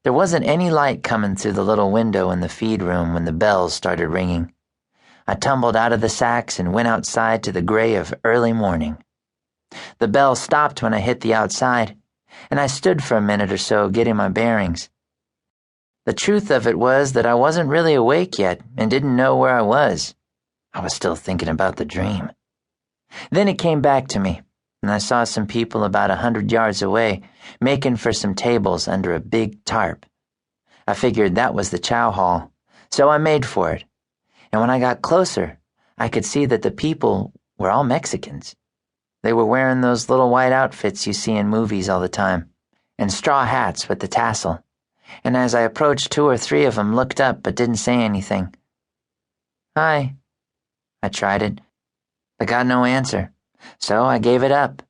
There wasn't any light coming through the little window in the feed room when the bells started ringing. I tumbled out of the sacks and went outside to the gray of early morning. The bell stopped when I hit the outside, and I stood for a minute or so getting my bearings. The truth of it was that I wasn't really awake yet and didn't know where I was. I was still thinking about the dream. Then it came back to me, and I saw some people about 100 yards away making for some tables under a big tarp. I figured that was the chow hall, so I made for it. And when I got closer, I could see that the people were all Mexicans. They were wearing those little white outfits you see in movies all the time, and straw hats with the tassel. And as I approached, 2 or 3 of them looked up but didn't say anything. "Hi." I tried it, but got no answer, so I gave it up.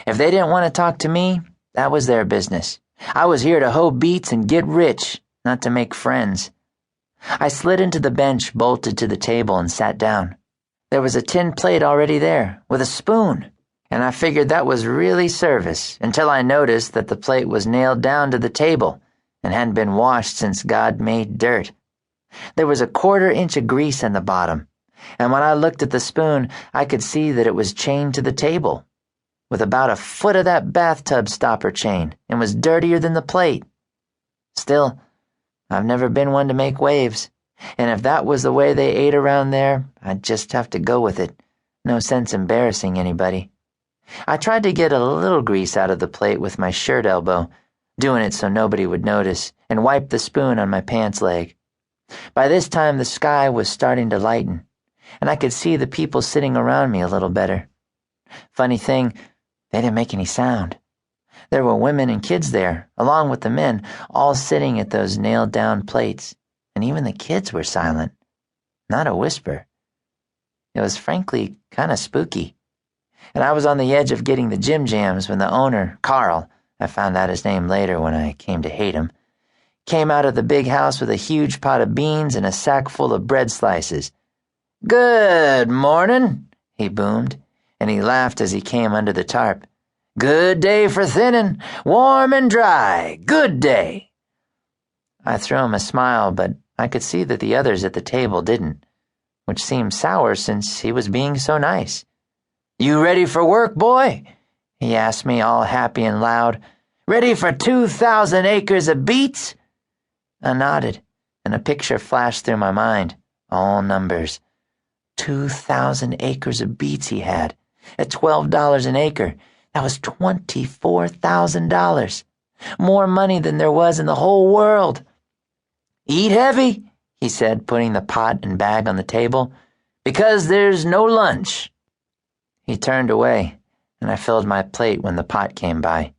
If they didn't want to talk to me, that was their business. I was here to hoe beats and get rich, not to make friends. I slid into the bench, bolted to the table, and sat down. There was a tin plate already there, with a spoon, and I figured that was really service until I noticed that the plate was nailed down to the table and hadn't been washed since God made dirt. There was a 1/4 inch of grease in the bottom, and when I looked at the spoon, I could see that it was chained to the table, with about a foot of that bathtub stopper chain, and was dirtier than the plate. Still, I've never been one to make waves, and if that was the way they ate around there, I'd just have to go with it. No sense embarrassing anybody. I tried to get a little grease out of the plate with my shirt elbow, doing it so nobody would notice, and wiped the spoon on my pants leg. By this time the sky was starting to lighten, and I could see the people sitting around me a little better. Funny thing, they didn't make any sound. There were women and kids there, along with the men, all sitting at those nailed-down plates, and even the kids were silent. Not a whisper. It was frankly kind of spooky. And I was on the edge of getting the jim-jams when the owner, Carl, I found out his name later when I came to hate him, came out of the big house with a huge pot of beans and a sack full of bread slices. "Good morning," he boomed, and he laughed as he came under the tarp. "Good day for thinning, warm and dry, good day." I threw him a smile, but I could see that the others at the table didn't, which seemed sour since he was being so nice. "You ready for work, boy?" he asked me, all happy and loud. "Ready for 2,000 acres of beets?" I nodded, and a picture flashed through my mind, all numbers. 2,000 acres of beets he had, at $12 an acre. That was $24,000. More money than there was in the whole world. "Eat heavy," he said, putting the pot and bag on the table, "because there's no lunch." He turned away, and I filled my plate when the pot came by.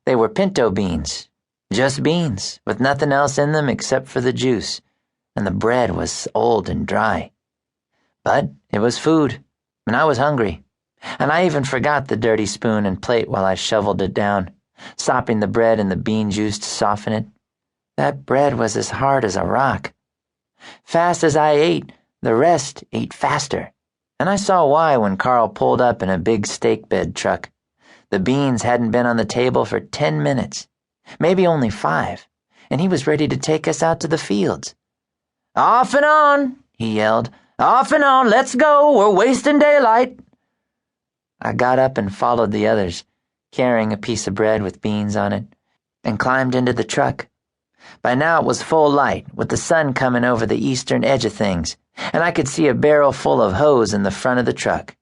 They were pinto beans, just beans, with nothing else in them except for the juice, and the bread was old and dry. But it was food, and I was hungry, and I even forgot the dirty spoon and plate while I shoveled it down, sopping the bread in the bean juice to soften it. That bread was as hard as a rock. Fast as I ate, the rest ate faster. And I saw why when Carl pulled up in a big steak bed truck. The beans hadn't been on the table for 10 minutes, maybe only 5, and he was ready to take us out to the fields. "Off and on," he yelled. "Off and on, let's go, we're wasting daylight." I got up and followed the others, carrying a piece of bread with beans on it, and climbed into the truck. By now it was full light, with the sun coming over the eastern edge of things, and I could see a barrel full of hose in the front of the truck.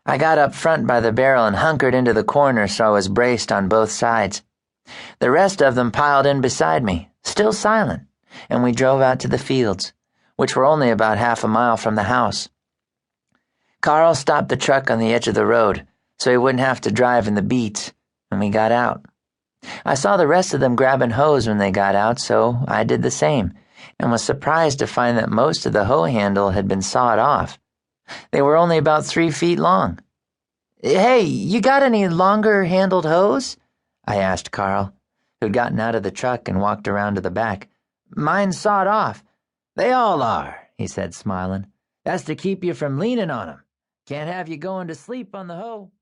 I got up front by the barrel and hunkered into the corner so I was braced on both sides. The rest of them piled in beside me, still silent, and we drove out to the fields, which were only about half a mile from the house. Carl stopped the truck on the edge of the road so he wouldn't have to drive in the beets, and we got out. I saw the rest of them grabbing hose when they got out, so I did the same, and was surprised to find that most of the hoe handle had been sawed off. They were only about 3 feet long. "Hey, you got any longer-handled hose?" I asked Carl, who'd gotten out of the truck and walked around to the back. "Mine's sawed off." "They all are," he said, smiling. "That's to keep you from leaning on 'em. Can't have you going to sleep on the hoe."